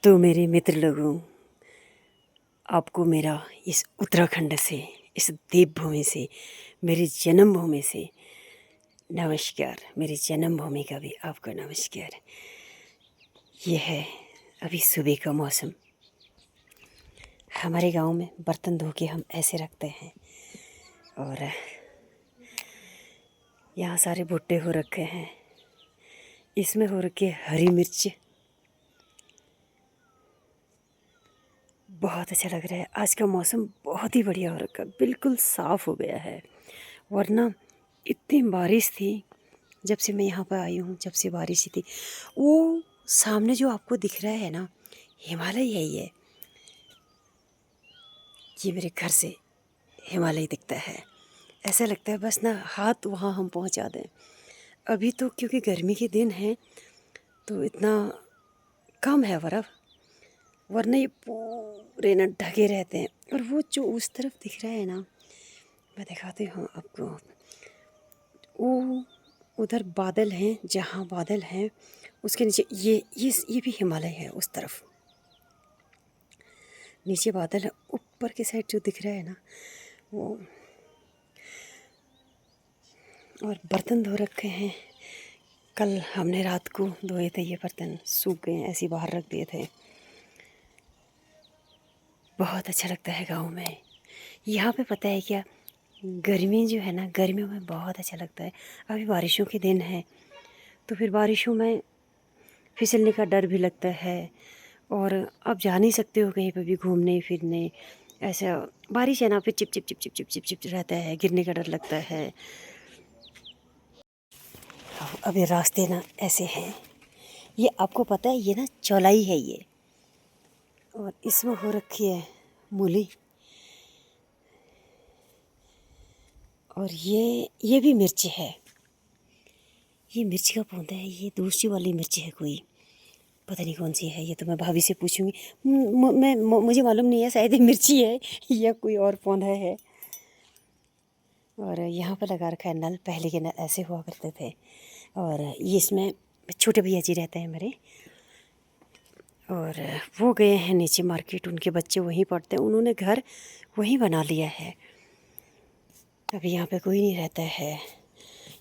तो मेरे मित्र लोगों, आपको मेरा इस उत्तराखंड से, इस देवभूमि से, मेरी जन्मभूमि से नमस्कार। मेरी जन्मभूमि का भी आपको नमस्कार। यह है अभी सुबह का मौसम। हमारे गांव में बर्तन धो के हम ऐसे रखते हैं और यहाँ सारे भुट्टे हो रखे हैं। इसमें हो रखे हरी मिर्च। बहुत अच्छा लग रहा है। आज का मौसम बहुत ही बढ़िया हो रखा, बिल्कुल साफ़ हो गया है। वरना इतनी बारिश थी जब से मैं यहाँ पर आई हूँ, जब से बारिश थी। वो सामने जो आपको दिख रहा है ना, हिमालय यही है। ये मेरे घर से हिमालय दिखता है। ऐसा लगता है बस ना हाथ वहाँ हम पहुँचा दें। अभी तो क्योंकि गर्मी के दिन हैं तो इतना कम है बर्फ़, वरना ये पूरे न ढके रहते हैं। और वो जो उस तरफ दिख रहा है ना, मैं दिखाती हूँ आपको। वो उधर बादल हैं, जहाँ बादल हैं उसके नीचे ये भी हिमालय है। उस तरफ नीचे बादल है, ऊपर के साइड जो दिख रहा है ना वो। और बर्तन धो रखे हैं। कल हमने रात को धोए थे, ये बर्तन सूख गए, ऐसे बाहर रख दिए थे। बहुत अच्छा लगता है गांव में। यहाँ पे पता है क्या, गर्मी जो है ना, गर्मियों में बहुत अच्छा लगता है। अभी बारिशों के दिन है तो फिर बारिशों में फिसलने का डर भी लगता है। और आप जा नहीं सकते हो कहीं पर भी घूमने फिरने। ऐसा बारिश है ना, फिर chip chip chip chip chip chip chip रहता है, गिरने का डर लगता है। अभी रास्ते ना ऐसे हैं। ये आपको पता है, ये ना चौलाई है ये। और इसमें हो रखी है मूली। और ये भी मिर्च है। ये मिर्च का पौधा है। ये दूसरी वाली मिर्च है कोई, पता नहीं कौन सी है। ये तो मैं भाभी से पूछूंगी। मुझे मालूम नहीं है, शायद ये मिर्ची है या कोई और पौधा है। और यहाँ पर लगा रखा है नल। पहले के नल ऐसे हुआ करते थे। और ये इसमें छोटे भैया जी रहते हैं मेरे, और वो गए हैं नीचे मार्केट। उनके बच्चे वहीं पढ़ते हैं, उन्होंने घर वहीं बना लिया है। अभी यहाँ पे कोई नहीं रहता है।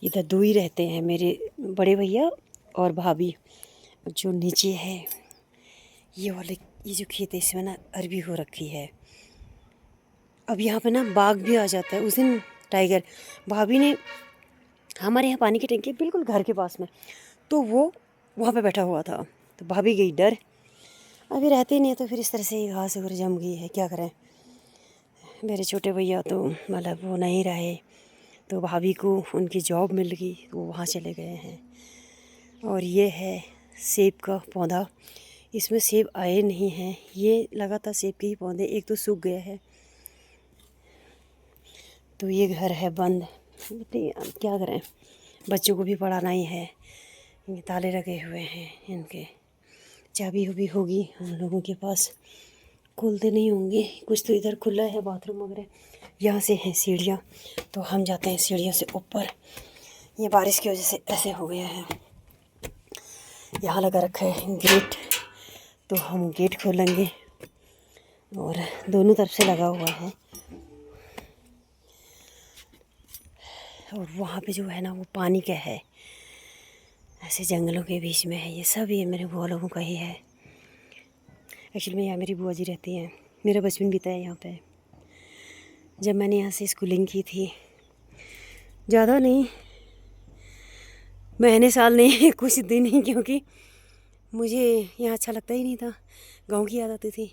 इधर दो ही रहते हैं, मेरे बड़े भैया और भाभी। जो नीचे है ये वाले, ये जो खेत है इसमें ना अरबी हो रखी है। अब यहाँ पे ना बाघ भी आ जाता है। उस दिन टाइगर, भाभी ने हमारे यहाँ पानी की टंकी बिल्कुल घर के पास में, तो वो वहाँ पे बैठा हुआ था। तो भाभी गई डर। अभी रहते नहीं है तो फिर इस तरह से ही घास वगैरह जम गई है, क्या करें। मेरे छोटे भैया तो मतलब वो नहीं रहे, तो भाभी को उनकी जॉब मिल गई, वो वहाँ चले गए हैं। और ये है सेब का पौधा। इसमें सेब आए नहीं हैं। ये लगातार सेब के ही पौधे, एक तो सूख गया है। तो ये घर है बंद। क्या करें, बच्चों को भी पढ़ाना ही है। इनके ताले लगे हुए हैं, इनके चाबी भी होगी हम लोगों के पास, खुलते नहीं होंगे। कुछ तो इधर खुला है बाथरूम वगैरह। यहाँ से हैं सीढ़ियाँ, तो हम जाते हैं सीढ़ियों से ऊपर। ये बारिश की वजह से ऐसे हो गया है। यहाँ लगा रखा है गेट, तो हम गेट खोलेंगे। और दोनों तरफ से लगा हुआ है। और वहाँ पे जो है ना वो पानी का है, ऐसे जंगलों के बीच में है। ये सब ये मेरे बुआ लोगों का ही है। एक्चुअली में यहाँ मेरी बुआ जी रहती हैं। मेरा बचपन बीता है यहाँ पे। जब मैंने यहाँ से स्कूलिंग की थी, ज़्यादा नहीं, महीने साल नहीं कुछ दिन ही, क्योंकि मुझे यहाँ अच्छा लगता ही नहीं था। गांव की याद आती थी।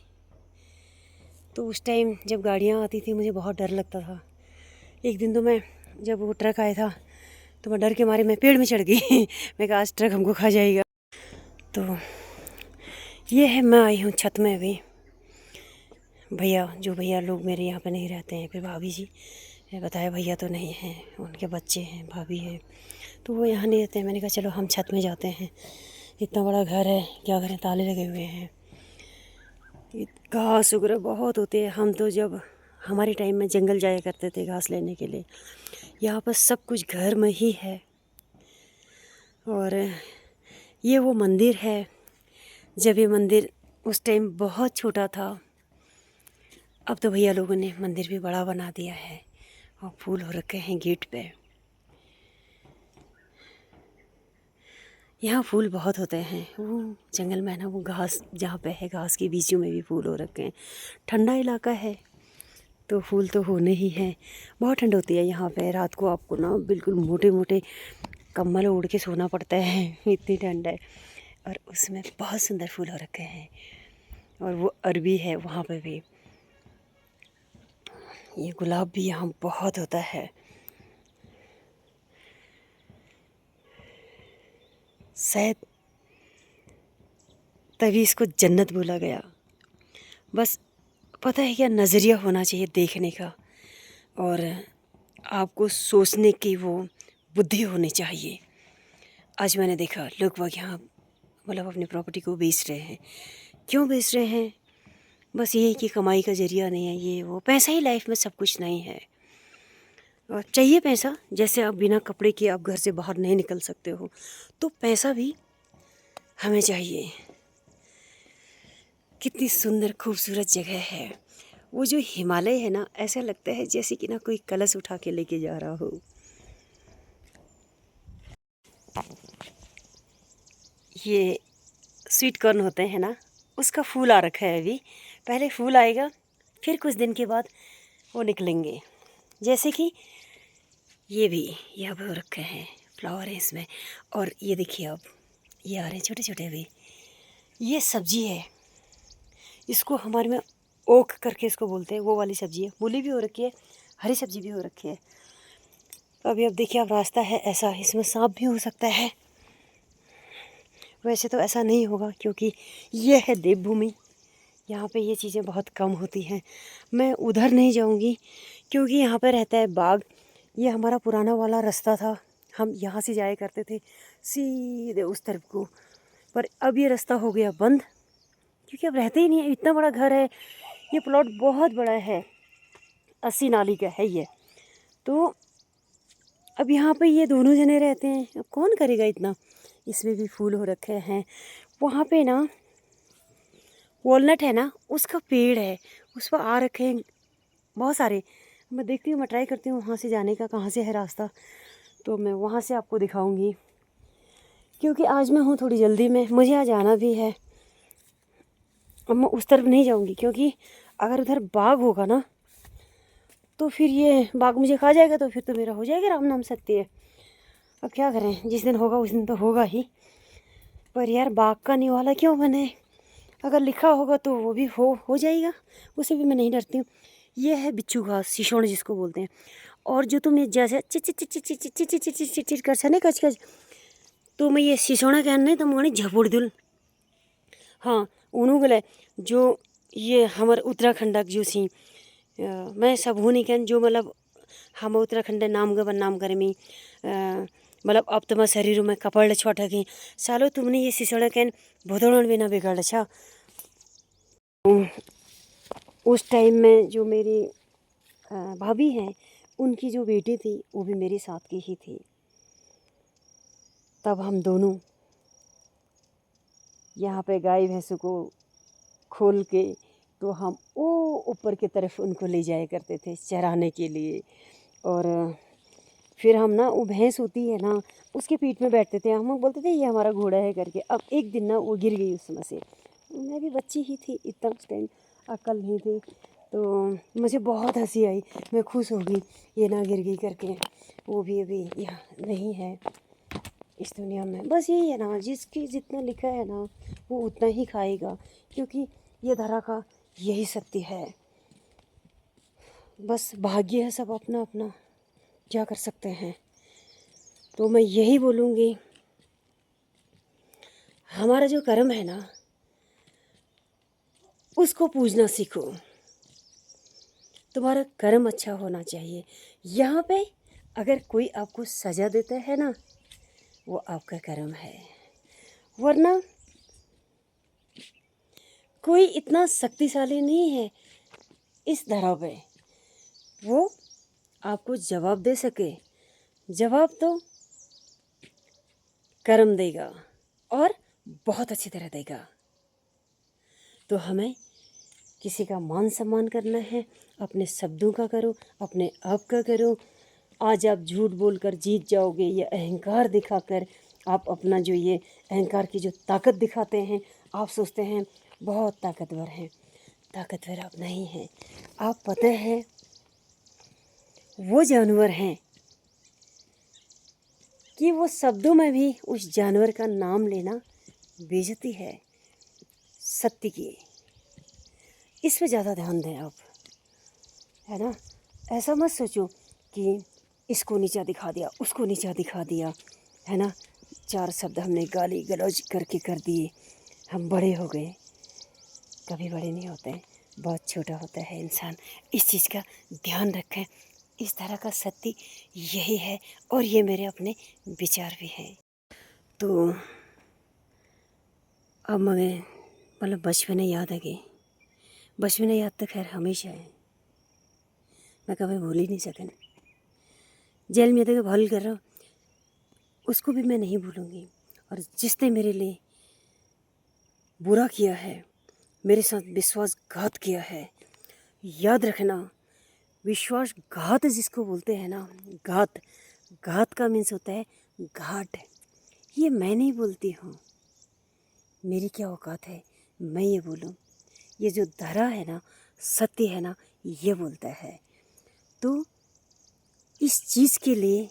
तो उस टाइम जब गाड़ियाँ आती थी मुझे बहुत डर लगता था। एक दिन तो मैं, जब वो ट्रक आया था तो मैं डर के मारे मैं पेड़ में चढ़ गई मैं कहा आज ट्रक हमको खा जाएगा। तो ये है, मैं आई हूँ छत में अभी। भैया लोग मेरे यहाँ पे नहीं रहते हैं। फिर भाभी जी ने बताया भैया तो नहीं हैं, उनके बच्चे हैं, भाभी है, तो वो यहाँ नहीं रहते हैं। मैंने कहा चलो हम छत में जाते हैं। इतना बड़ा घर है, क्या करें, ताले लगे हुए हैं। घास वगैरह बहुत होते हैं। हम तो जब हमारे टाइम में जंगल जाया करते थे घास लेने के लिए। यहाँ पर सब कुछ घर में ही है। और ये वो मंदिर है। जब ये मंदिर उस टाइम बहुत छोटा था। अब तो भैया लोगों ने मंदिर भी बड़ा बना दिया है और फूल हो रखे हैं गेट पे। यहाँ फूल बहुत होते हैं। वो जंगल में है ना, वो घास जहाँ पे है, घास के बीचों में भी फूल हो रखे हैं। ठंडा इलाका है तो फूल तो होने ही हैं। बहुत ठंड होती है यहाँ पे। रात को आपको ना बिल्कुल मोटे मोटे कम्बल ओढ़ के सोना पड़ता है, इतनी ठंड है। और उसमें बहुत सुंदर फूल हो रखे हैं। और वो अरबी है वहाँ पे भी। ये गुलाब भी यहाँ बहुत होता है। शायद तभी इसको जन्नत बोला गया। बस पता है क्या, नज़रिया होना चाहिए देखने का, और आपको सोचने की वो बुद्धि होनी चाहिए। आज मैंने देखा लोग वह यहाँ मतलब अपनी प्रॉपर्टी को बेच रहे हैं। क्यों बेच रहे हैं? बस ये है कि कमाई का ज़रिया नहीं है, ये वो। पैसा ही लाइफ में सब कुछ नहीं है। और चाहिए पैसा, जैसे आप बिना कपड़े के आप घर से बाहर नहीं निकल सकते हो, तो पैसा भी हमें चाहिए। कितनी सुंदर खूबसूरत जगह है। वो जो हिमालय है ना, ऐसा लगता है जैसे कि ना कोई कलश उठा के लेके जा रहा हो। ये स्वीट कॉर्न होते हैं ना, उसका फूल आ रखा है अभी। पहले फूल आएगा, फिर कुछ दिन के बाद वो निकलेंगे। जैसे कि ये भी, ये अब हो रखे हैं, फ्लावर है इसमें। और ये देखिए, अब ये आ रहे हैं छोटे छोटे अभी। ये सब्जी है, इसको हमारे में ओख करके इसको बोलते हैं। वो वाली सब्जी है। मूली भी हो रखी है, हरी सब्जी भी हो रखी है। अभी अब देखिए, अब रास्ता है ऐसा, इसमें सांप भी हो सकता है। वैसे तो ऐसा नहीं होगा क्योंकि ये है देवभूमि, यहाँ पे ये चीज़ें बहुत कम होती हैं। मैं उधर नहीं जाऊँगी क्योंकि यहाँ पे रहता है बाघ। ये हमारा पुराना वाला रास्ता था, हम यहाँ से जाया करते थे सीधे उस तरफ को। पर अब ये रास्ता हो गया बंद क्योंकि अब रहते ही नहीं है। इतना बड़ा घर है, ये प्लॉट बहुत बड़ा है, 80 नाली का है ये। तो अब यहाँ पे ये दोनों जने रहते हैं, अब कौन करेगा इतना। इसमें भी फूल हो रखे हैं। वहाँ पे ना वॉलनट है ना, उसका पेड़ है, उस पर आ रखे हैं बहुत सारे। मैं देखती हूँ, मैं ट्राई करती हूँ वहाँ से जाने का, कहाँ से है रास्ता, तो मैं वहाँ से आपको दिखाऊंगी। क्योंकि आज मैं हूँ थोड़ी जल्दी में, मुझे आज आना भी है। अब मैं उस तरफ नहीं जाऊँगी क्योंकि अगर उधर बाघ होगा ना, तो फिर ये बाघ मुझे खा जाएगा, तो फिर तो मेरा हो जाएगा राम नाम सत्य। अब क्या करें, जिस दिन होगा उस दिन तो होगा ही। पर यार, बाघ का निवाला क्यों बने? अगर लिखा होगा तो वो भी हो जाएगा, उसे भी मैं नहीं डरती हूँ। ये है बिच्छू घास, सिसोड़ जिसको बोलते हैं। और जो तुम जैसे चिच चिच चिच चिच चिच चिच चिच चिच चिच कर सने कच कच, तो मैं ये सिसोड़ा कहन नहीं, तो मैं झपोड़ दुल। हाँ, उन्हों गले जो ये हमार उत्तराखंडक जो सी मैं सब हूँ नहीं कहन, जो मतलब हम उत्तराखंड नाम का नाम करे में मतलब अब तुम्हारे शरीर में कपड़ छोटा की सालो तुमने ये सिसोड़ा कहन भोदोड़ भी ना बिगड़ अच्छा। उस टाइम में जो मेरी भाभी हैं, उनकी जो बेटी थी वो भी मेरे साथ की ही थी। तब हम दोनों यहाँ पे गाय भैंसों को खोल के, तो हम वो ऊपर की तरफ उनको ले जाया करते थे चराने के लिए। और फिर हम ना, वो भैंस होती है ना, उसके पीठ में बैठते थे। हम बोलते थे ये हमारा घोड़ा है करके। अब एक दिन ना वो गिर गई उसमें से। मैं भी बच्ची ही थी, इतना उस टाइम अक्ल नहीं थी, तो मुझे बहुत हंसी आई। मैं खुश हो गई ये ना गिर गई करके। वो भी अभी यहाँ नहीं है इस दुनिया में। बस यही है ना, जिसकी जितना लिखा है ना, वो उतना ही खाएगा, क्योंकि ये धरा का यही सत्य है। बस भाग्य है, सब अपना अपना, क्या कर सकते हैं। तो मैं यही बोलूँगी, हमारा जो कर्म है ना, उसको पूजना सीखो। तुम्हारा कर्म अच्छा होना चाहिए। यहाँ पे अगर कोई आपको सज़ा देता है ना, वो आपका कर्म है। वरना कोई इतना शक्तिशाली नहीं है इस धरा पे वो आपको जवाब दे सके। जवाब तो कर्म देगा, और बहुत अच्छी तरह देगा। तो हमें किसी का मान सम्मान करना है, अपने शब्दों का करो, अपने आप का करो। आज आप झूठ बोलकर जीत जाओगे, ये अहंकार दिखाकर आप अपना जो ये अहंकार की जो ताकत दिखाते हैं, आप सोचते हैं बहुत ताकतवर हैं। ताकतवर आप नहीं हैं। आप पता है वो जानवर हैं कि वो शब्दों में भी उस जानवर का नाम लेना बेइज्जती है सत्य की। इस पे ज़्यादा ध्यान दें आप, है ना। ऐसा मत सोचो कि इसको नीचा दिखा दिया, उसको नीचा दिखा दिया, है ना। 4 शब्द हमने गाली गलौज करके कर दिए, हम बड़े हो गए। कभी बड़े नहीं होते, बहुत छोटा होता है इंसान। इस चीज़ का ध्यान रखें। इस तरह का सत्य यही है, और ये मेरे अपने विचार भी हैं। तो अब मैं मतलब बचपन याद आ गई। बचपन याद तो खैर हमेशा है, मैं कभी भूल ही नहीं सकन। जेल में तो भूल कर रहा हूँ, उसको भी मैं नहीं भूलूँगी। और जिसने मेरे लिए बुरा किया है, मेरे साथ विश्वासघात किया है, याद रखना, विश्वासघात जिसको बोलते हैं ना, घात का मीन्स होता है घाट। ये मैं नहीं बोलती हूँ, मेरी क्या औकात है मैं ये बोलूँ। ये जो धरा है ना, सत्य है ना, ये बोलता है। तो इस चीज़ के लिए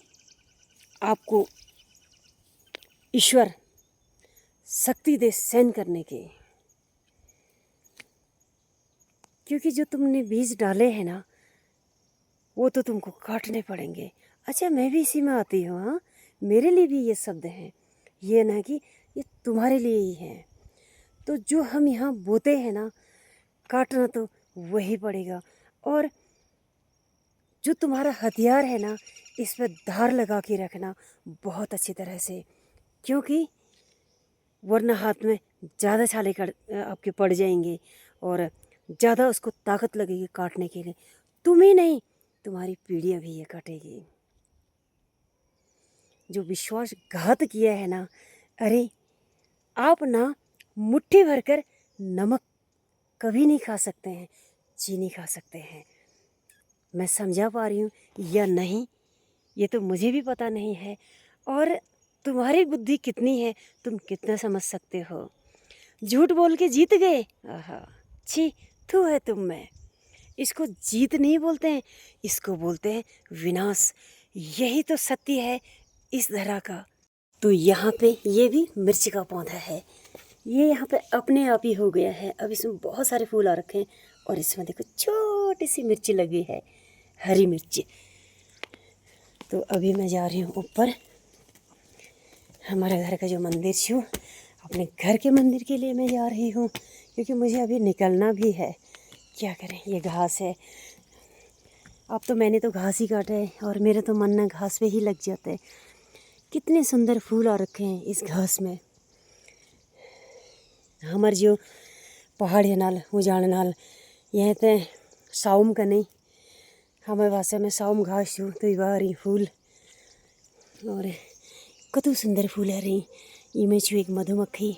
आपको ईश्वर शक्ति दे सहन करने की, क्योंकि जो तुमने बीज डाले हैं ना, वो तो तुमको काटने पड़ेंगे। अच्छा, मैं भी इसी में आती हूँ। हाँ, मेरे लिए भी ये शब्द हैं, ये ना कि ये तुम्हारे लिए ही हैं। तो जो हम यहाँ बोते हैं ना, काटना तो वही पड़ेगा। और जो तुम्हारा हथियार है ना, इस पर धार लगा के रखना बहुत अच्छी तरह से, क्योंकि वरना हाथ में ज़्यादा छाले आपके पड़ जाएंगे और ज़्यादा उसको ताकत लगेगी काटने के लिए। तुम ही नहीं, तुम्हारी पीढ़ियाँ भी ये काटेगी। जो विश्वासघात किया है ना, अरे आप ना मुट्ठी भरकर नमक कभी नहीं खा सकते हैं, चीनी खा सकते हैं। मैं समझा पा रही हूँ या नहीं, ये तो मुझे भी पता नहीं है। और तुम्हारी बुद्धि कितनी है, तुम कितना समझ सकते हो। झूठ बोल के जीत गए, आहा छी थू है तुम में। इसको जीत नहीं बोलते हैं, इसको बोलते हैं विनाश। यही तो सत्य है इस धरा का। तो यहाँ पे ये भी मिर्च का पौधा है, ये यहाँ पे अपने आप ही हो गया है। अब इसमें बहुत सारे फूल आ रखे हैं, और इसमें देखो छोटी सी मिर्ची लगी है, हरी मिर्ची। तो अभी मैं जा रही हूँ ऊपर, हमारे घर का जो मंदिर छू, अपने घर के मंदिर के लिए मैं जा रही हूँ, क्योंकि मुझे अभी निकलना भी है। क्या करें, ये घास है। अब तो मैंने तो घास ही काटा है, और मेरे तो मन ना घास पे ही लग जाता है। कितने सुंदर फूल आ रखे हैं इस घास में। हमारे जो पहाड़ है नाल उजाड़ नाल, यह तो साउम का नहीं, हमारे भाषा में साउम घास छू तो आ रही फूल, और कतु सुंदर फूल आ रही। इमें छू एक मधुमक्खी,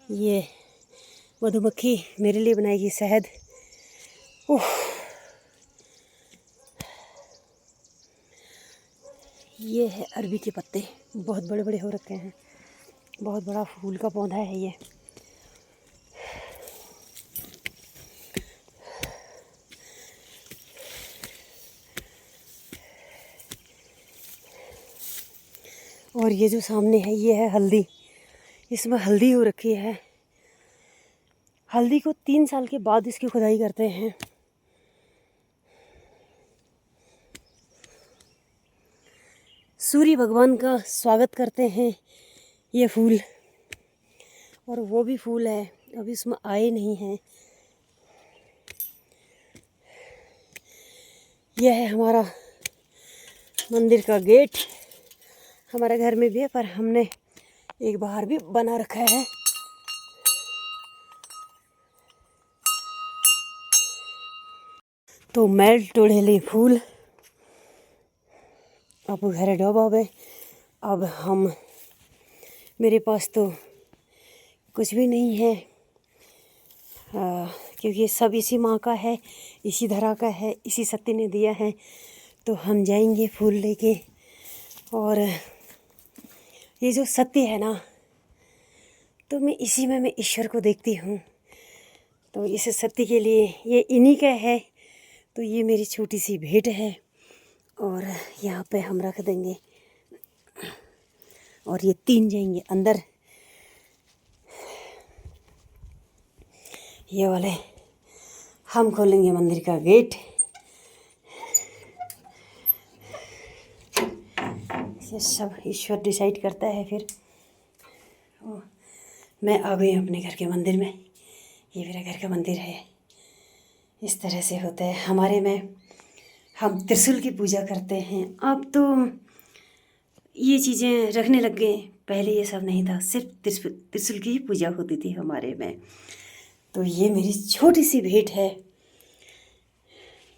ये मधुमक्खी मेरे लिए बनाएगी शहद। ओह, ये है अरबी के पत्ते, बहुत बड़े बड़े हो रखे हैं, बहुत बड़ा फूल का पौधा है ये। और ये जो सामने है ये है हल्दी, इसमें हल्दी हो रखी है। हल्दी को 3 साल के बाद इसकी खुदाई करते हैं। सूर्य भगवान का स्वागत करते हैं ये फूल, और वो भी फूल है, अभी इसमें आए नहीं हैं। यह है हमारा मंदिर का गेट, हमारे घर में भी है, पर हमने एक बाहर भी बना रखा है। तो मैल टोढ़ेली फूल अब घर डोबावे। अब हम, मेरे पास तो कुछ भी नहीं है, क्योंकि सब इसी माँ का है, इसी धरा का है, इसी सत्य ने दिया है। तो हम जाएंगे फूल लेके। और ये जो सत्य है ना, तो मैं इसी में मैं ईश्वर को देखती हूँ। तो इस सत्य के लिए ये इन्हीं का है। तो ये मेरी छोटी सी भेंट है और यहाँ पे हम रख देंगे और ये 3 जाएंगे अंदर। ये वाले हम खोलेंगे मंदिर का गेट। ये सब ईश्वर डिसाइड करता है। फिर मैं आ गई अपने घर के मंदिर में। ये मेरा घर का मंदिर है। इस तरह से होता है हमारे में। हम त्रिशूल की पूजा करते हैं। अब तो ये चीज़ें रखने लग गए, पहले ये सब नहीं था, सिर्फ त्रिशूल की ही पूजा होती थी हमारे में। तो ये मेरी छोटी सी भेंट है।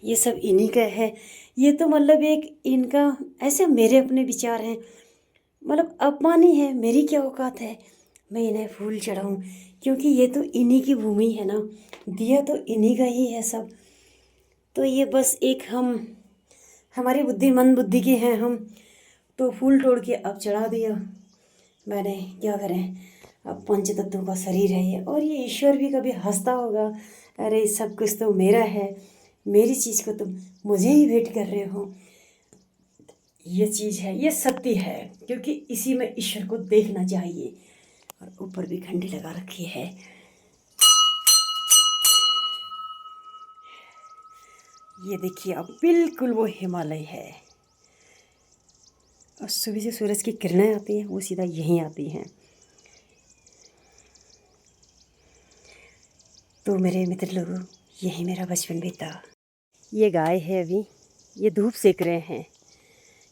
ये सब इन्हीं का है। ये तो मतलब एक इनका ऐसे मेरे अपने विचार हैं। मतलब अपमान ही है, मेरी क्या औकात है मैं इन्हें फूल चढ़ाऊँ, क्योंकि ये तो इन्हीं की भूमि है ना, दिया तो इन्हीं का ही है सब। तो ये बस एक हमारी बुद्धिमंद बुद्धि के हैं हम, तो फूल तोड़ के अब चढ़ा दिया मैंने। क्या करें, अब पंच तत्वों का शरीर है ये। और ये ईश्वर भी कभी हंसता होगा, अरे सब कुछ तो मेरा है, मेरी चीज़ को तुम मुझे ही भेंट कर रहे हो। ये चीज़ है, ये सत्य है, क्योंकि इसी में ईश्वर को देखना चाहिए। और ऊपर भी घंटी लगा रखी है। ये देखिए अब बिल्कुल वो हिमालय है। और सुबह से सूरज की किरणें आती हैं, वो सीधा यहीं आती हैं। तो मेरे मित्र लोगों, यही मेरा बचपन बीता। ये गाय है, अभी ये धूप सेक रहे हैं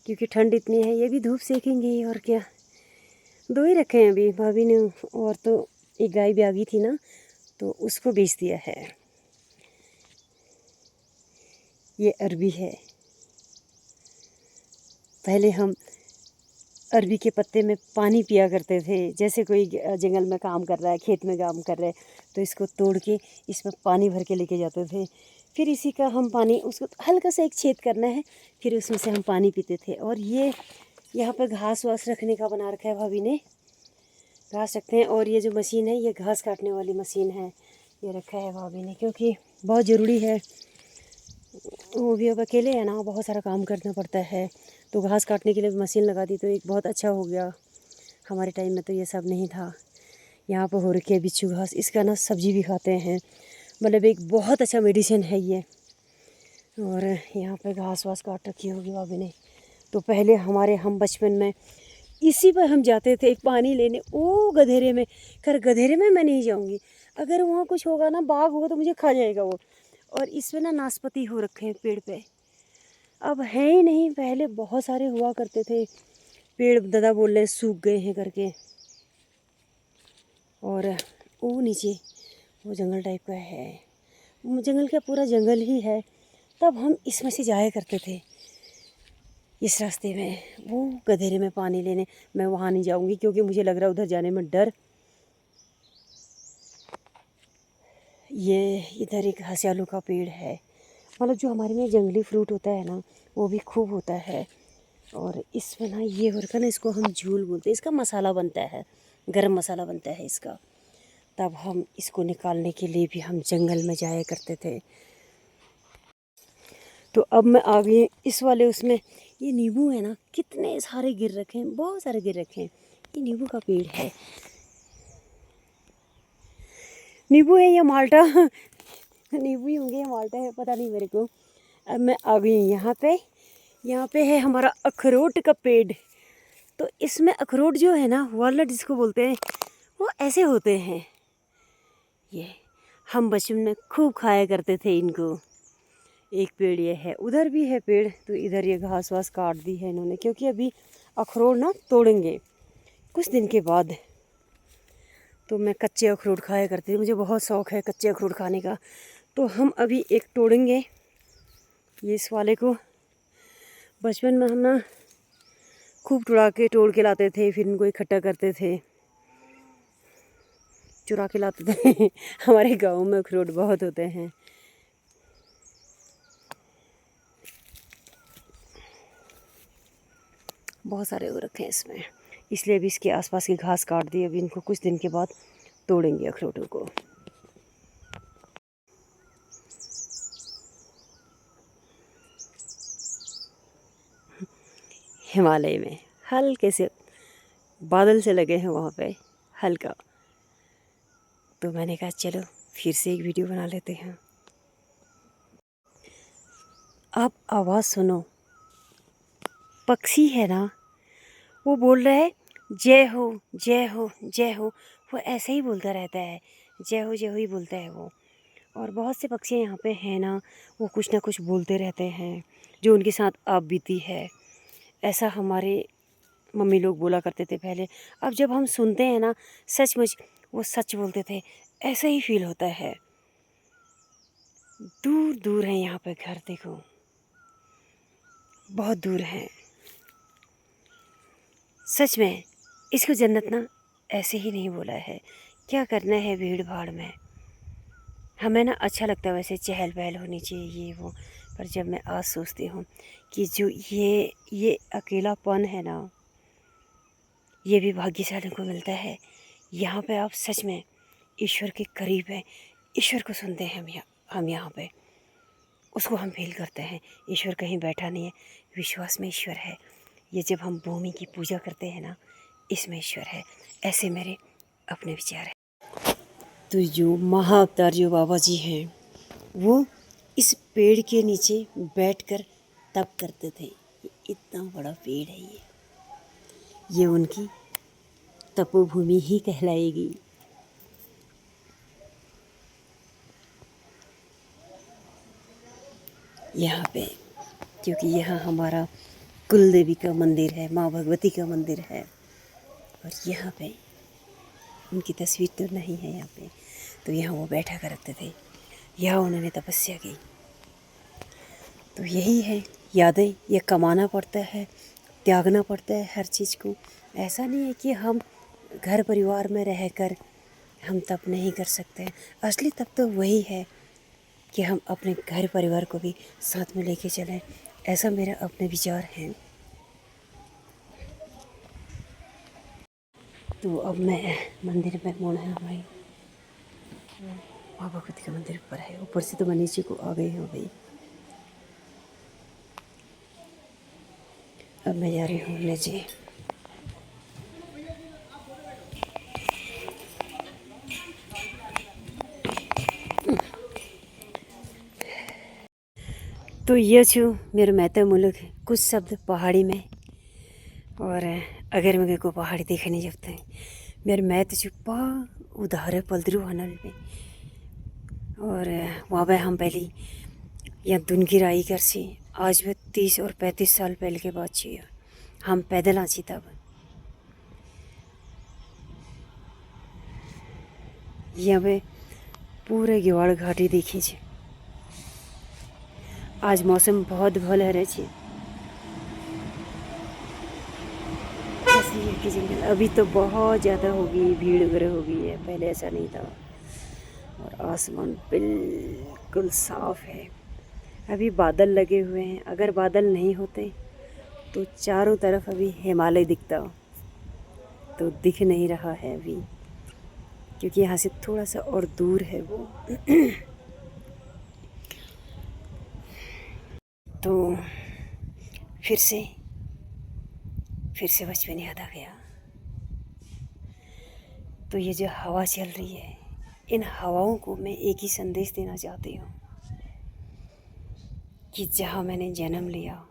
क्योंकि ठंड इतनी है। ये भी धूप सेकेंगे ही, और क्या। 2 ही रखे हैं अभी भाभी ने। और तो एक गाय भी आ गई थी ना, तो उसको बेच दिया है। ये अरबी है। पहले हम अरबी के पत्ते में पानी पिया करते थे। जैसे कोई जंगल में काम कर रहा है, खेत में काम कर रहा है, तो इसको तोड़ के इसमें पानी भर के लेके जाते थे। फिर इसी का हम पानी, उसको हल्का सा एक छेद करना है, फिर उसमें से हम पानी पीते थे। और ये यहाँ पर घास वास रखने का बना रखा है भाभी ने, घास रखते हैं। और ये जो मशीन है, ये घास काटने वाली मशीन है, ये रखा है भाभी ने, क्योंकि बहुत ज़रूरी है। वो भी अब अकेले है ना, बहुत सारा काम करना पड़ता है, तो घास काटने के लिए मशीन लगा दी, तो एक बहुत अच्छा हो गया। हमारे टाइम में तो ये सब नहीं था। यहाँ पर हो रखी है बिच्छू घास, इसका ना सब्जी भी खाते हैं, मतलब एक बहुत अच्छा मेडिसिन है ये। और यहाँ पे घास वास काट रखी होगी भाभी ने। तो पहले हम बचपन में इसी पर हम जाते थे पानी लेने, ओ गधेरे में। खैर गधेरे में मैं नहीं जाऊँगी, अगर वहाँ कुछ होगा ना, बाघ होगा तो मुझे खा जाएगा वो। और इसमें ना नाशपाती हो रखे हैं पेड़ पे, अब है ही नहीं। पहले बहुत सारे हुआ करते थे पेड़, दादा बोल रहे हैं सूख गए हैं करके। और वो नीचे वो जंगल टाइप का है, जंगल का पूरा जंगल ही है। तब हम इसमें से जाया करते थे, इस रास्ते में, वो गधेरे में पानी लेने। मैं वहाँ नहीं जाऊँगी क्योंकि मुझे लग रहा है उधर जाने में डर। ये इधर एक हसियालू का पेड़ है, मतलब जो हमारे में जंगली फ्रूट होता है ना, वो भी खूब होता है। और इसमें ना ये हो रखा ना, इसको हम झूल बोलते हैं। इसका मसाला बनता है, गरम मसाला बनता है इसका। तब हम इसको निकालने के लिए भी हम जंगल में जाया करते थे। तो अब मैं आ गई इस वाले उसमें। ये नींबू है ना, कितने सारे गिर रखे हैं, बहुत सारे गिर रखे हैं। ये नींबू का पेड़ है, नींबू है या माल्टा नींबू ही होंगे या माल्टा है, पता नहीं मेरे को। अब मैं आ गई यहाँ पे है हमारा अखरोट का पेड़। तो इसमें अखरोट जो है ना, वालनट जिसको बोलते हैं, वो ऐसे होते हैं। ये हम बचपन में खूब खाया करते थे इनको। एक पेड़ ये है, उधर भी है पेड़। तो इधर ये घास वास काट दी है इन्होंने, क्योंकि अभी अखरोट ना तोड़ेंगे कुछ दिन के बाद। तो मैं कच्चे अखरोट खाया करती थी, मुझे बहुत शौक़ है कच्चे अखरोट खाने का। तो हम अभी एक तोड़ेंगे, ये इस वाले को। बचपन में हम ना खूब तोड़ के लाते थे, फिर इनको इकट्ठा करते थे। चुरा के लाते थे। हमारे गांव में अखरोट बहुत होते हैं। बहुत सारे हो रखे हैं इसमें, इसलिए अभी इसके आसपास की घास काट दी। अभी इनको कुछ दिन के बाद तोड़ेंगे अखरोटों को। हिमालय में हल्के से बादल से लगे हैं वहाँ पे हल्का, तो मैंने कहा चलो फिर से एक वीडियो बना लेते हैं। आप आवाज़ सुनो, पक्षी है ना, वो बोल रहा है जय हो जय हो जय हो। वो ऐसे ही बोलता रहता है, जय हो ही बोलता है वो। और बहुत से पक्षी यहाँ पे हैं ना, वो कुछ ना कुछ बोलते रहते हैं जो उनके साथ आप बीती है। ऐसा हमारे मम्मी लोग बोला करते थे पहले। अब जब हम सुनते हैं ना, सचमुच वो सच बोलते थे, ऐसा ही फील होता है। दूर दूर है यहाँ पे घर, देखो बहुत दूर है। सच में इसको जन्नत ना ऐसे ही नहीं बोला है। क्या करना है भीड़ भाड़ में। हमें ना अच्छा लगता है वैसे चहल पहल होनी चाहिए ये वो, पर जब मैं आज सोचती हूँ कि जो ये अकेलापन है ना, ये भी भाग्यशाली को मिलता है। यहाँ पे आप सच में ईश्वर के करीब हैं, ईश्वर को सुनते हैं। हम यहाँ पे उसको हम फील करते हैं। ईश्वर कहीं बैठा नहीं है, विश्वास में ईश्वर है। ये जब हम भूमि की पूजा करते हैं ना, इसमें ईश्वर है। ऐसे मेरे अपने विचार हैं। तो जो महाअवतार जो बाबा जी हैं, वो इस पेड़ के नीचे बैठकर तप करते थे। इतना बड़ा पेड़ है ये उनकी तपोभूमि ही कहलाएगी। यहाँ पे क्योंकि यहाँ हमारा कुल देवी का मंदिर है, माँ भगवती का मंदिर है। और यहाँ पे उनकी तस्वीर तो नहीं है यहाँ पे, तो यहाँ वो बैठा करते थे, यहाँ उन्होंने तपस्या की। तो यही है यादें। ये कमाना पड़ता है, त्यागना पड़ता है हर चीज़ को। ऐसा नहीं है कि हम घर परिवार में रहकर हम तप नहीं कर सकते। असली तप तो वही है कि हम अपने घर परिवार को भी साथ में लेके चलें। ऐसा मेरा अपने विचार है। तो अब मैं मंदिर में मोड़ है भाई, माँ भगवती का मंदिर ऊपर है। ऊपर से तो मैं नीचे को आ गई हूँ भाई। अब मैं जा रही हूँ नीचे। तो ये छू मेरे मैते मुल्क कुछ शब्द पहाड़ी में। और अगर मुझे को पहाड़ी देखने जब तक मेरे मैत चुप्पा उधार पलद्रू हनल में। और वहाँ पे हम पहली यहाँ दुन की राई कर सी। आज भी 30 और 35 साल पहले के बाद चाहिए हम पैदल आची। तब यहाँ पे पूरे गिवाड़ घाटी देखी छे। आज मौसम बहुत भल रहे छे। कि जंगल अभी तो बहुत ज़्यादा हो गई, भीड़ वगैरह हो गई है, पहले ऐसा नहीं था। और आसमान बिल्कुल साफ़ है। अभी बादल लगे हुए हैं, अगर बादल नहीं होते तो चारों तरफ अभी हिमालय दिखता, तो दिख नहीं रहा है अभी, क्योंकि यहाँ से थोड़ा सा और दूर है वो। तो फिर से बचपन याद आ गया। तो ये जो हवा चल रही है, इन हवाओं को मैं एक ही संदेश देना चाहती हूँ कि जहाँ मैंने जन्म लिया,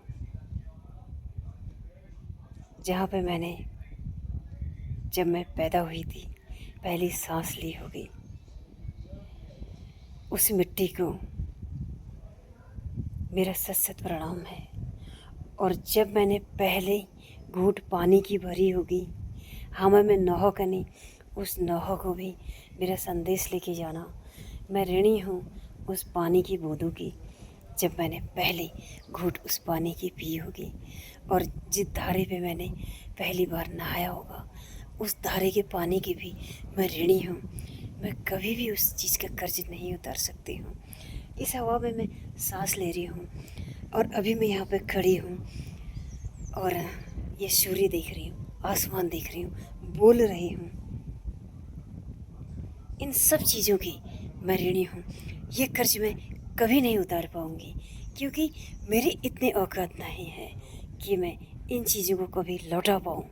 जहाँ पे मैंने जब मैं पैदा हुई थी पहली सांस ली होगी, उस मिट्टी को मेरा सत सत प्रणाम है। और जब मैंने पहले घूंट पानी की भरी होगी, हमें मैं नौह कनी, उस नौह को भी मेरा संदेश लेके जाना। मैं ऋणी हूँ उस पानी की बूंदों की, जब मैंने पहले घूंट उस पानी की पी होगी। और जिस धारे पे मैंने पहली बार नहाया होगा, उस धारे के पानी की भी मैं ऋणी हूँ। मैं कभी भी उस चीज़ का कर्ज नहीं उतार सकती हूँ। इस हवा में मैं सांस ले रही हूँ और अभी मैं यहाँ पे खड़ी हूँ और ये सूर्य देख रही हूँ, आसमान देख रही हूँ, बोल रही हूँ। इन सब चीज़ों की मैं ऋणी हूँ। ये कर्ज मैं कभी नहीं उतार पाऊँगी क्योंकि मेरी इतनी औकात नहीं है कि मैं इन चीज़ों को कभी लौटा पाऊँ।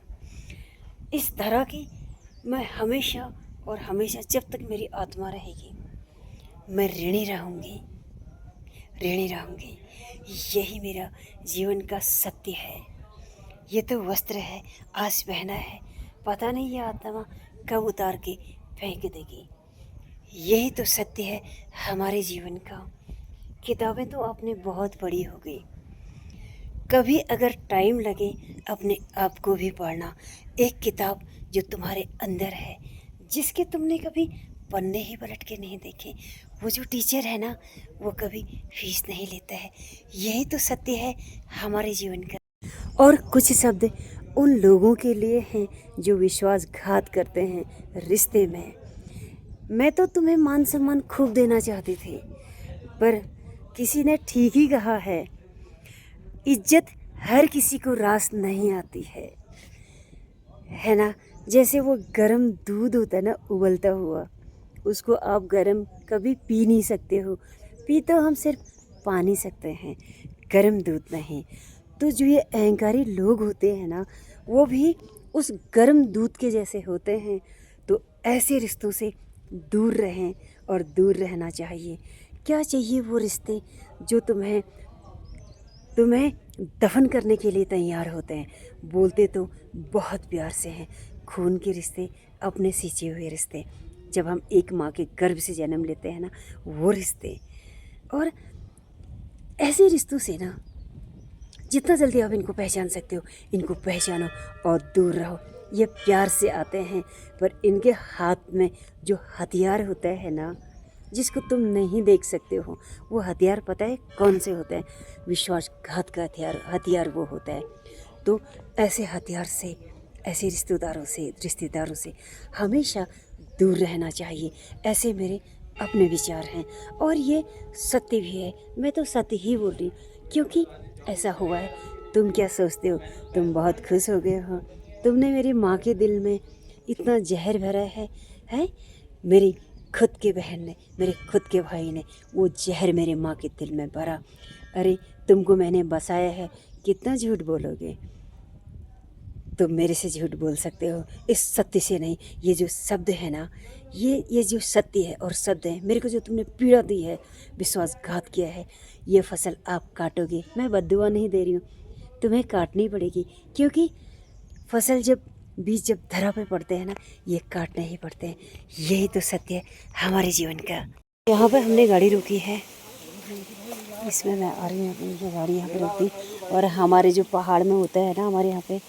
इस तरह की मैं हमेशा और हमेशा जब तक मेरी आत्मा रहेगी मैं ऋणी रहूँगी, ऋणी रहूँगी। यही मेरा जीवन का सत्य है। ये तो वस्त्र है, आज पहना है, पता नहीं ये आत्मा कब उतार के फेंक देगी। यही तो सत्य है हमारे जीवन का। किताबें तो आपने बहुत पढ़ी होगी, कभी अगर टाइम लगे अपने आप को भी पढ़ना। एक किताब जो तुम्हारे अंदर है, जिसके तुमने कभी पन्ने ही पलट के नहीं देखे। वो जो टीचर है ना, वो कभी फीस नहीं लेता है। यही तो सत्य है हमारे जीवन का। और कुछ शब्द उन लोगों के लिए हैं जो विश्वासघात करते हैं रिश्ते में। मैं तो तुम्हें मान सम्मान खूब देना चाहती थी, पर किसी ने ठीक ही कहा है, इज्जत हर किसी को रास नहीं आती है ना। जैसे वो गर्म दूध होता है ना, उबलता हुआ, उसको आप गर्म कभी पी नहीं सकते हो। पी तो हम सिर्फ पानी सकते हैं, गर्म दूध नहीं। तो जो ये अहंकारी लोग होते हैं ना, वो भी उस गर्म दूध के जैसे होते हैं। तो ऐसे रिश्तों से दूर रहें और दूर रहना चाहिए। क्या चाहिए वो रिश्ते जो तुम्हें दफन करने के लिए तैयार होते हैं। बोलते तो बहुत प्यार से हैं, खून के रिश्ते, अपने सींचे हुए रिश्ते, जब हम एक माँ के गर्भ से जन्म लेते हैं ना, वो रिश्ते। और ऐसे रिश्तों से ना जितना जल्दी आप इनको पहचान सकते हो, इनको पहचानो और दूर रहो। ये प्यार से आते हैं, पर इनके हाथ में जो हथियार होता है ना, जिसको तुम नहीं देख सकते हो, वो हथियार पता है कौन से होते हैं? विश्वासघात का हथियार वो होता है। तो ऐसे हथियार से, ऐसे रिश्तेदारों से हमेशा दूर रहना चाहिए। ऐसे मेरे अपने विचार हैं और ये सत्य भी है। मैं तो सत्य ही बोल रही हूँ क्योंकि ऐसा हुआ है। तुम क्या सोचते हो? तुम बहुत खुश हो गए हो। तुमने मेरी माँ के दिल में इतना जहर भरा है? मेरी खुद के बहन ने, मेरे खुद के भाई ने वो जहर मेरे माँ के दिल में भरा। अरे तुमको मैंने बसाया है, कितना झूठ बोलोगे? तुम मेरे से झूठ बोल सकते हो, इस सत्य से नहीं। ये जो शब्द है ना, ये जो सत्य है और शब्द है, मेरे को जो तुमने पीड़ा दी है, विश्वासघात किया है, ये फसल आप काटोगे। मैं बद्दुआ नहीं दे रही हूँ, तुम्हें काटनी पड़ेगी क्योंकि फसल बीज जब धरा पे पड़ते हैं ना, ये काटने ही पड़ते हैं। यही तो सत्य है हमारे जीवन का। यहाँ पे हमने गाड़ी रोकी है, इसमें मैं आ रही हूँ अपनी गाड़ी यहाँ पे रोक दी। और हमारे जो पहाड़ में होता है ना, हमारे यहाँ पे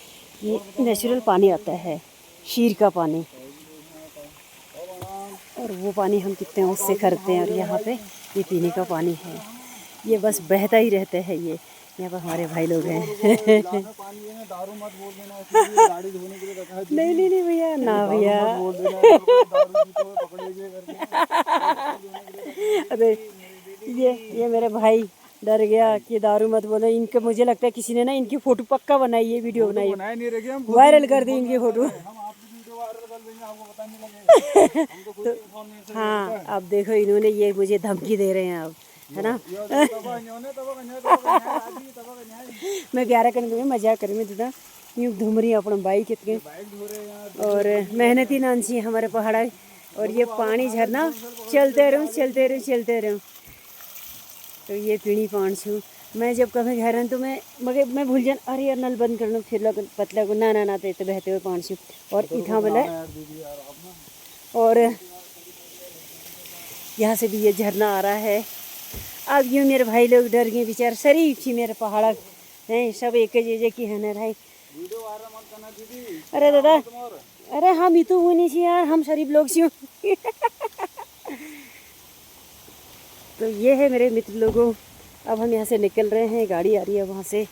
ये नेचुरल पानी आता है, शीर का पानी, और वो पानी हम कितने उससे खरीदते हैं। और यहाँ पे ये पीने का पानी है, ये बस बहता ही रहता है। ये यहाँ पर हमारे भाई लोग हैं। नहीं भैया, ना भैया। अरे ये मेरे भाई डर गया कि दारू मत बोलो इनके। मुझे लगता है किसी ने ना इनकी फोटो पक्का बनाई है, वीडियो बनाई है, वायरल कर दी इनकी फोटो। तो हाँ, अब देखो इन्होंने ये मुझे धमकी दे रहे हैं अब, है ना। मैं 11 कन में मजाक कर में दीदा यूँ घूम रही अपना बाइक इतने। और मेहनती नानसी हमारे पहाड़ा। और ये पानी झरना चलते रहूँ। तो ये पीणी पान छू मैं जब कभी घर तो मैं भूल जान, अरे यार नल बंद कर लो, फिर लोग पतला को ना तो बहते हुए पान छू। और इतना बोला, और यहाँ से भी ये झरना आ रहा है। अब यूँ मेरे भाई लोग डर गए बेचार, शरीफ छी मेरे पहाड़ा हैं सब एक जे की है ना भाई। अरे दादा, अरे हम ही तो वो नहीं छी यार, हम शरीफ लोग छी। तो ये है मेरे मित्र लोगों, अब हम यहाँ से निकल रहे हैं, गाड़ी आ रही है वहाँ से।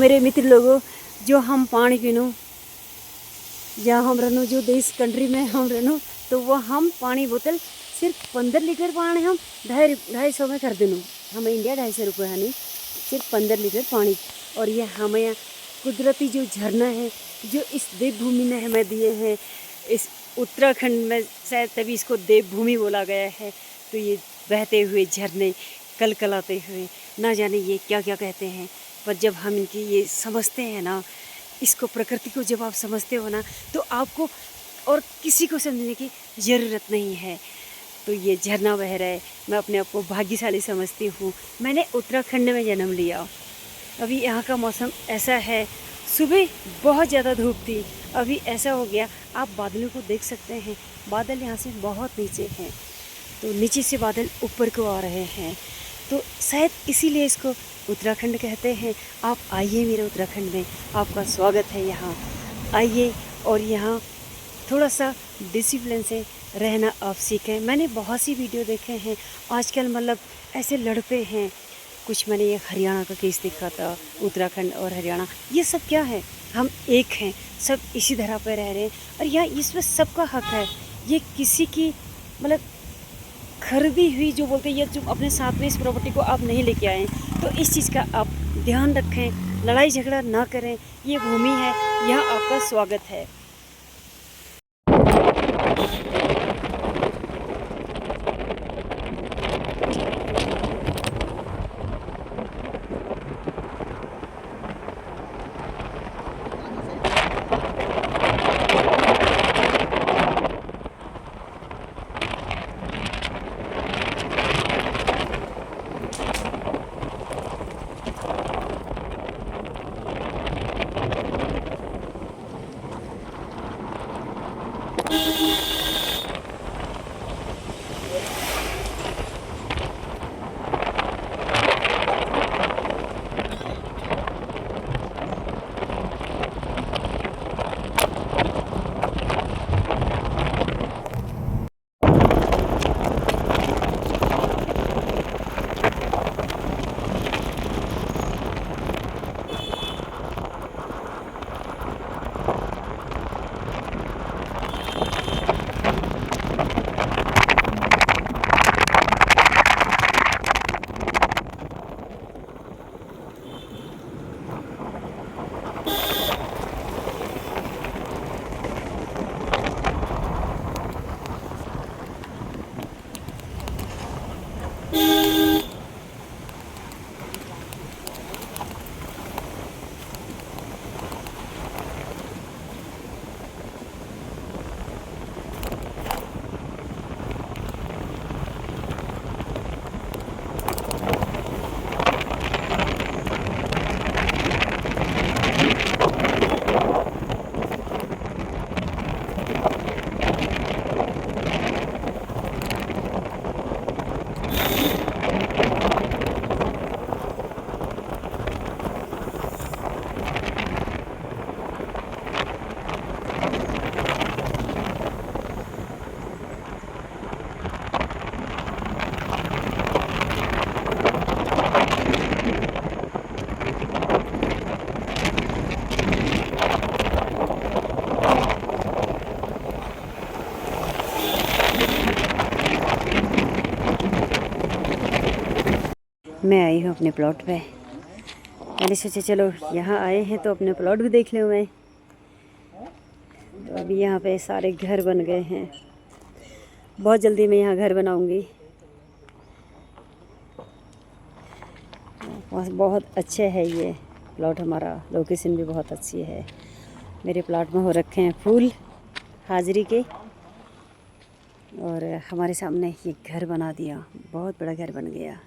मेरे मित्र लोगों, जो हम पानी पीनू, जहाँ हम रहूँ, जो देश कंट्री में हम रहूँ, तो वह हम पानी बोतल सिर्फ 15 लीटर पानी हम 250 में कर देनू। हमें इंडिया 250 रुपये है नहीं, सिर्फ 15 लीटर पानी। और ये हमें यहाँ कुदरती जो झरना है जो इस देवभूमि ने हमें दिए हैं, इस उत्तराखंड में शायद तभी इसको देवभूमि बोला गया है। तो ये बहते हुए झरने, कलकलाते हुए, ना जाने ये क्या क्या कहते हैं, पर जब हम इनकी ये समझते हैं ना, इसको प्रकृति को जब आप समझते हो ना, तो आपको और किसी को समझने की ज़रूरत नहीं है। तो ये झरना बह रहा है, मैं अपने आप को भाग्यशाली समझती हूँ। मैंने उत्तराखंड में जन्म लिया। अभी यहाँ का मौसम ऐसा है, सुबह बहुत ज़्यादा धूप थी, अभी ऐसा हो गया, आप बादलों को देख सकते हैं। बादल यहाँ से बहुत नीचे हैं, तो नीचे से बादल ऊपर को आ रहे हैं, तो शायद इसीलिए इसको उत्तराखंड कहते हैं। आप आइए मेरे उत्तराखंड में, आपका स्वागत है यहाँ। आइए और यहाँ थोड़ा सा डिसिप्लिन से रहना आप सीखें। मैंने बहुत सी वीडियो देखे हैं आजकल, मतलब ऐसे लड़ते हैं कुछ। मैंने एक हरियाणा का केस देखा था, उत्तराखंड और हरियाणा, ये सब क्या है? हम एक हैं, सब इसी धरा पर रह रहे हैं, और यहाँ इसमें सबका हक है। ये किसी की मतलब खरीदी हुई, जो बोलते हैं, ये जो अपने साथ में इस प्रॉपर्टी को आप नहीं लेके आए, तो इस चीज़ का आप ध्यान रखें, लड़ाई झगड़ा ना करें। ये भूमि है, यहाँ आपका स्वागत है। मैं आई हूँ अपने प्लॉट पे। मैंने सोचा चलो यहाँ आए हैं तो अपने प्लॉट भी देख लूँ मैं। तो अभी यहाँ पे सारे घर बन गए हैं, बहुत जल्दी मैं यहाँ घर बनाऊँगी। बहुत अच्छे है ये प्लॉट, हमारा लोकेशन भी बहुत अच्छी है। मेरे प्लॉट में हो रखे हैं फूल हाजिरी के, और हमारे सामने ये घर बना दिया, बहुत बड़ा घर बन गया।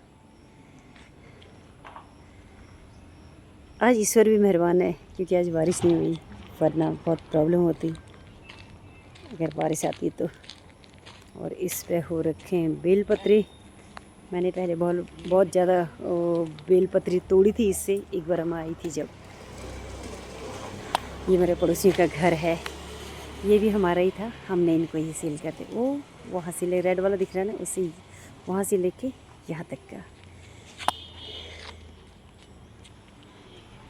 आज ईश्वर भी मेहरबान है, क्योंकि आज बारिश नहीं हुई, वरना बहुत प्रॉब्लम होती अगर बारिश आती तो। और इस पे हो रखे हैं बेलपत्री। मैंने पहले बहुत ज़्यादा बेलपत्री तोड़ी थी इससे, एक बार हम आई थी जब। ये मेरे पड़ोसियों का घर है, ये भी हमारा ही था, हमने इनको ही सेल करते। वो वहाँ से ले, रेड वाला दिख रहा है ना, उसी वहाँ से लेके यहाँ तक का।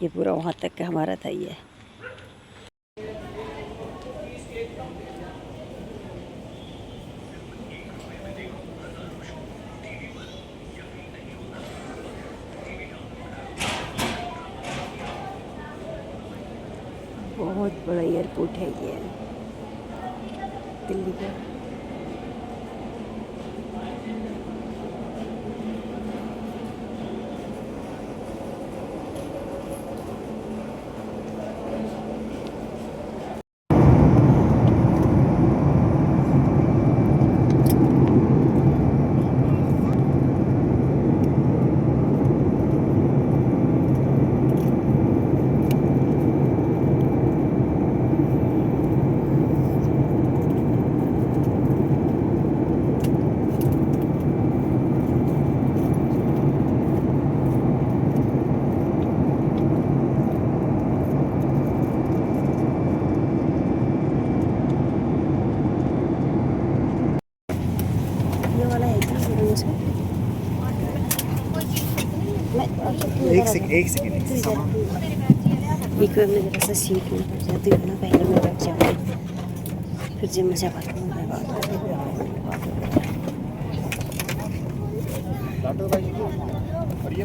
ये पूरा वहाँ तक का हमारा था ये। बहुत बड़ा एयरपोर्ट है ये दिल्ली का। ये वाला है क्या रंग से? एक सेकंड एक बार मैं जरा सा सीट में बैठ जाती हूँ ना, पहले मैं बैठ जाऊँगी, फिर जब मज़ा आता है मैं बात बढ़िया।